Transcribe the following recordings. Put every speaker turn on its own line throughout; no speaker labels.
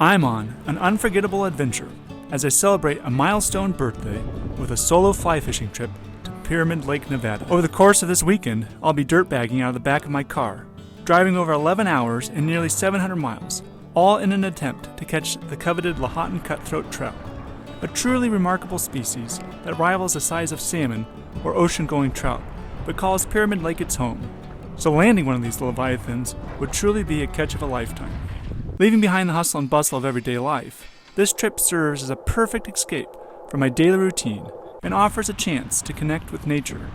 I'm on an unforgettable adventure as I celebrate a milestone birthday with a solo fly fishing trip to Pyramid Lake, Nevada. Over the course of this weekend, I'll be dirtbagging out of the back of my car, driving over 11 hours and nearly 700 miles, all in an attempt to catch the coveted Lahontan Cutthroat Trout, a truly remarkable species that rivals the size of salmon or ocean-going trout, but calls Pyramid Lake its home. So landing one of these leviathans would truly be a catch of a lifetime. Leaving behind the hustle and bustle of everyday life, this trip serves as a perfect escape from my daily routine and offers a chance to connect with nature,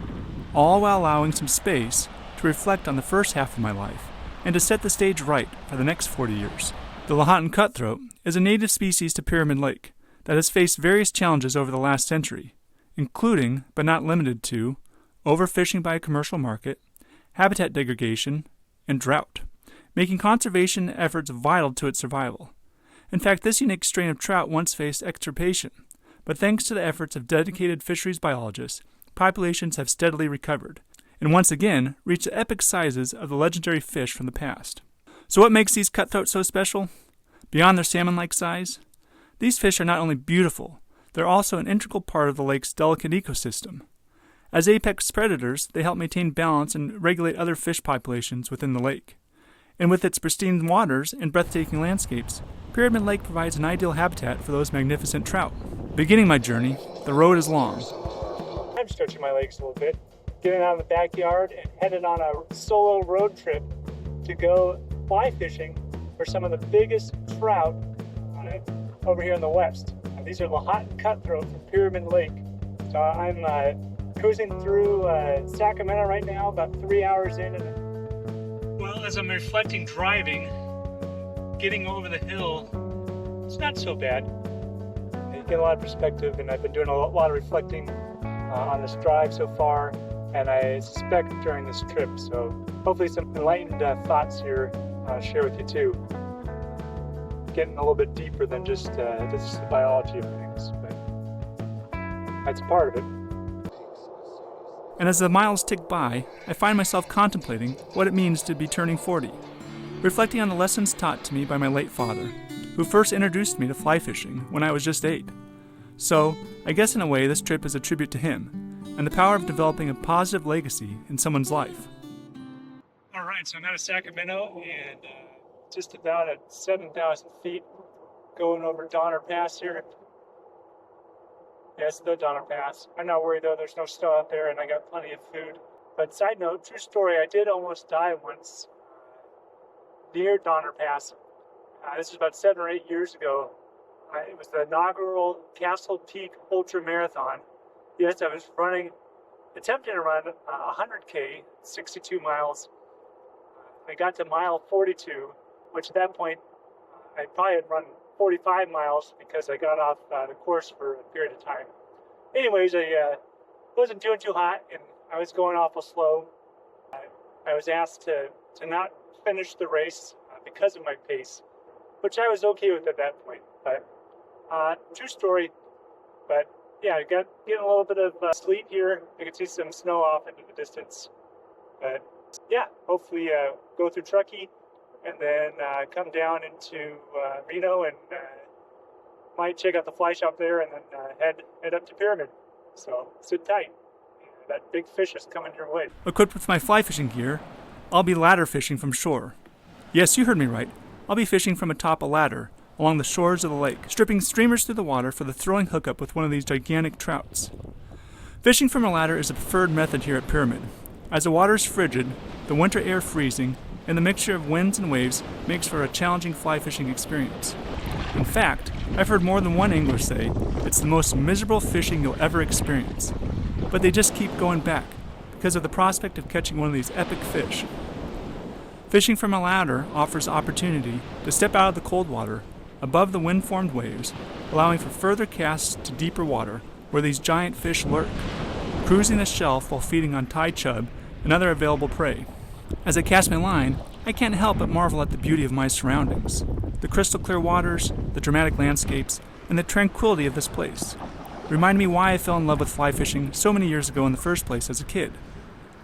all while allowing some space to reflect on the first half of my life and to set the stage right for the next 40 years. The Lahontan Cutthroat is a native species to Pyramid Lake that has faced various challenges over the last century, including, but not limited to, overfishing by a commercial market, habitat degradation, and drought, making conservation efforts vital to its survival. In fact, this unique strain of trout once faced extirpation, but thanks to the efforts of dedicated fisheries biologists, populations have steadily recovered, and once again reached the epic sizes of the legendary fish from the past. So what makes these cutthroats so special? Beyond their salmon-like size, these fish are not only beautiful, they're also an integral part of the lake's delicate ecosystem. As apex predators, they help maintain balance and regulate other fish populations within the lake. And with its pristine waters and breathtaking landscapes, Pyramid Lake provides an ideal habitat for those magnificent trout. Beginning my journey, the road is long.
I'm stretching my legs a little bit, getting out of the backyard and headed on a solo road trip to go fly fishing for some of the biggest trout over here in the west. These are Lahontan Cutthroat from Pyramid Lake. So I'm cruising through Sacramento right now, about 3 hours in. Well, as I'm reflecting driving, getting over the hill, it's not so bad. You get a lot of perspective, and I've been doing a lot of reflecting on this drive so far, and I suspect during this trip. So hopefully some enlightened thoughts here share with you too. Getting a little bit deeper than just the biology of things, but that's part of it.
And as the miles tick by, I find myself contemplating what it means to be turning 40, reflecting on the lessons taught to me by my late father, who first introduced me to fly fishing when I was just 8. So, I guess in a way this trip is a tribute to him, and the power of developing a positive legacy in someone's life.
Alright, so I'm out of Sacramento, and just about at 7,000 feet, going over Donner Pass here. Yeah, it's the Donner Pass. I'm not worried though, there's no snow out there and I got plenty of food. But side note, true story, I did almost die once near Donner Pass. This was about 7 or 8 years ago. It was the inaugural Castle Peak Ultra Marathon. Yes, I was attempting to run 100K, 62 miles. I got to mile 42, which at that point, I probably had run 45 miles because I got off the course for a period of time. Anyways, I wasn't doing too hot and I was going awful slow. I was asked to not finish the race because of my pace, which I was okay with at that point. But true story. But yeah, I got getting a little bit of sleet here. I could see some snow off into the distance. But yeah, hopefully go through Truckee and then come down into Reno and might check out the fly shop there and then head up to Pyramid. So sit tight. That big fish is coming your way.
Equipped with my fly fishing gear, I'll be ladder fishing from shore. Yes, you heard me right. I'll be fishing from atop a ladder along the shores of the lake, stripping streamers through the water for the throwing hookup with one of these gigantic trouts. Fishing from a ladder is a preferred method here at Pyramid. As the water is frigid, the winter air freezing, and the mixture of winds and waves makes for a challenging fly fishing experience. In fact, I've heard more than one angler say it's the most miserable fishing you'll ever experience, but they just keep going back because of the prospect of catching one of these epic fish. Fishing from a ladder offers the opportunity to step out of the cold water above the wind-formed waves, allowing for further casts to deeper water where these giant fish lurk, cruising the shelf while feeding on Thai chub and other available prey. As I cast my line, I can't help but marvel at the beauty of my surroundings, the crystal clear waters, the dramatic landscapes, and the tranquility of this place. Remind me why I fell in love with fly fishing so many years ago in the first place as a kid.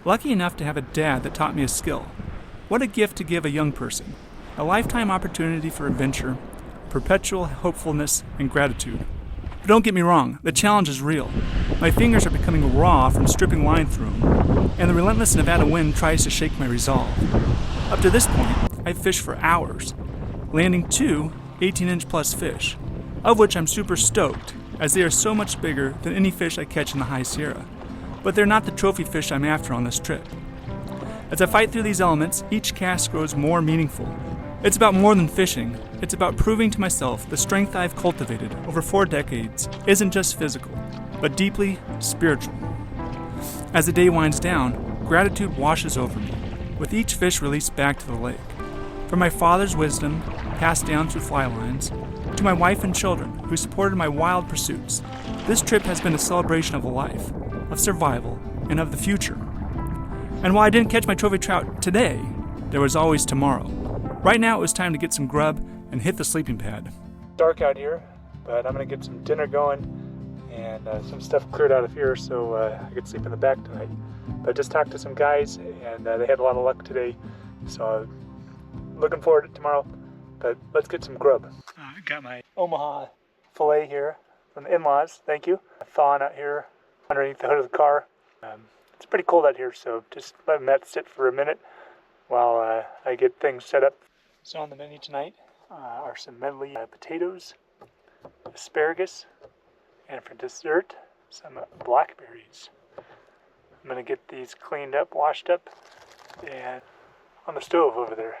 Lucky enough to have a dad that taught me a skill. What a gift to give a young person. A lifetime opportunity for adventure, perpetual hopefulness and gratitude. But don't get me wrong, the challenge is real. My fingers are becoming raw from stripping line through them, and the relentless Nevada wind tries to shake my resolve. Up to this point, I've fished for hours, landing 2 18-inch plus fish, of which I'm super stoked, as they are so much bigger than any fish I catch in the High Sierra. But they're not the trophy fish I'm after on this trip. As I fight through these elements, each cast grows more meaningful. It's about more than fishing. It's about proving to myself the strength I've cultivated over 4 decades isn't just physical, but deeply spiritual. As the day winds down, gratitude washes over me, with each fish released back to the lake. From my father's wisdom, passed down through fly lines, to my wife and children who supported my wild pursuits, this trip has been a celebration of life, of survival, and of the future. And while I didn't catch my trophy trout today, there was always tomorrow. Right now it was time to get some grub and hit the sleeping pad.
Dark out here, but I'm gonna get some dinner going and some stuff cleared out of here so I could sleep in the back tonight. But I just talked to some guys and they had a lot of luck today, so looking forward to tomorrow. But let's get some grub. I got my Omaha filet here from the in-laws, thank you. Thawing out here underneath the hood of the car. It's pretty cold out here, so just letting that sit for a minute while I get things set up. So on the menu tonight are some medley potatoes, asparagus, and for dessert, some blackberries. I'm gonna get these cleaned up, washed up, and on the stove over there.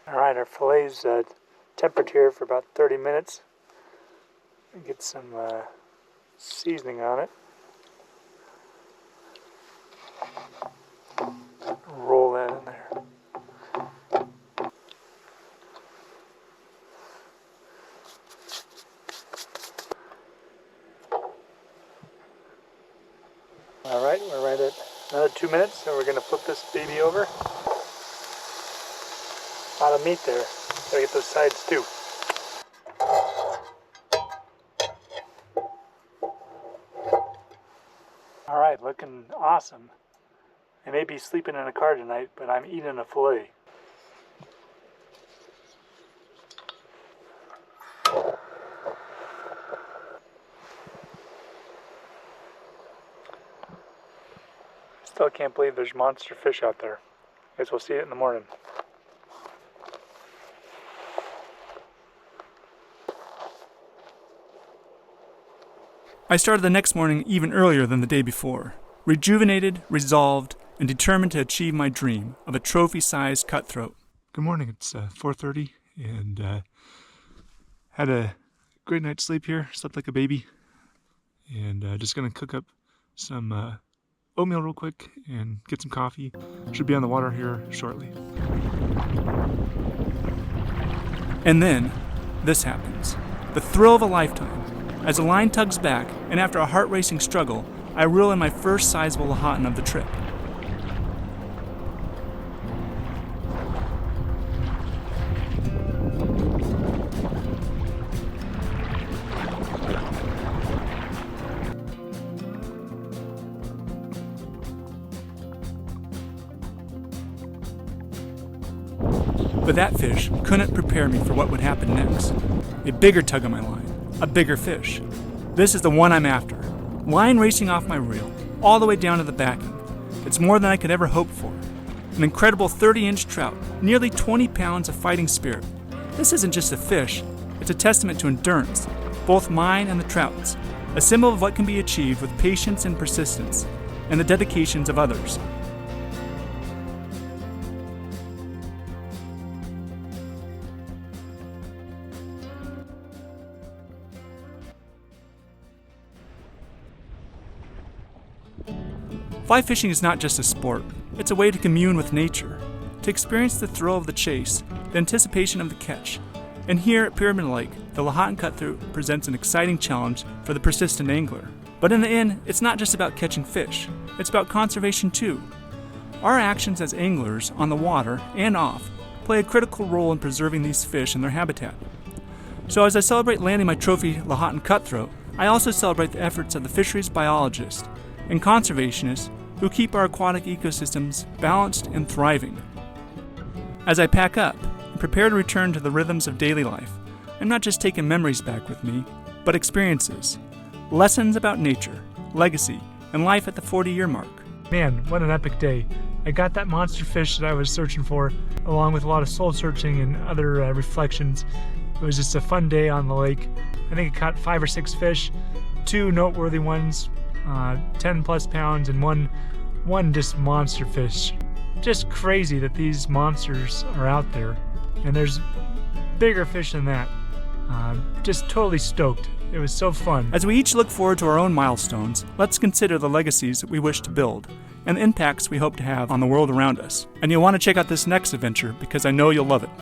Alright, our filet's tempered here for about 30 minutes. Get some seasoning on it. Roll that in there. Alright, we're right at another 2 minutes, so we're going to flip this baby over. A lot of meat there. Gotta get those sides too. Alright, looking awesome. I may be sleeping in a car tonight, but I'm eating a filet. Still can't believe there's monster fish out there. Guess we'll see it in the morning.
I started the next morning even earlier than the day before, rejuvenated, resolved, and determined to achieve my dream of a trophy-sized cutthroat. Good morning, it's 4:30, and had a great night's sleep here, slept like a baby, and just gonna cook up some oatmeal real quick and get some coffee. Should be on the water here shortly. And then, this happens. The thrill of a lifetime. As the line tugs back, and after a heart-racing struggle, I reel in my first sizable Lahontan of the trip. But that fish couldn't prepare me for what would happen next. A bigger tug on my line. A bigger fish. This is the one I'm after. Line racing off my reel, all the way down to the back end. It's more than I could ever hope for. An incredible 30-inch trout, nearly 20 pounds of fighting spirit. This isn't just a fish, it's a testament to endurance, both mine and the trout's, a symbol of what can be achieved with patience and persistence, and the dedications of others. Fly fishing is not just a sport, it's a way to commune with nature, to experience the thrill of the chase, the anticipation of the catch, And here at Pyramid Lake, the Lahontan Cutthroat presents an exciting challenge for the persistent angler. But in the end, it's not just about catching fish, it's about conservation too. Our actions as anglers on the water and off play a critical role in preserving these fish and their habitat. So as I celebrate landing my trophy Lahontan Cutthroat, I also celebrate the efforts of the fisheries biologists and conservationists who keep our aquatic ecosystems balanced and thriving. As I pack up and prepare to return to the rhythms of daily life, I'm not just taking memories back with me, but experiences, lessons about nature, legacy, and life at the 40-year mark.
Man, what an epic day. I got that monster fish that I was searching for, along with a lot of soul searching and other reflections. It was just a fun day on the lake. I think I caught 5 or 6 fish, 2 noteworthy ones, 10 plus pounds, and one just monster fish. Just crazy that these monsters are out there, and there's bigger fish than that. Just totally stoked. It was so fun.
As we each look forward to our own milestones, let's consider the legacies that we wish to build and the impacts we hope to have on the world around us. And you'll want to check out this next adventure because I know you'll love it.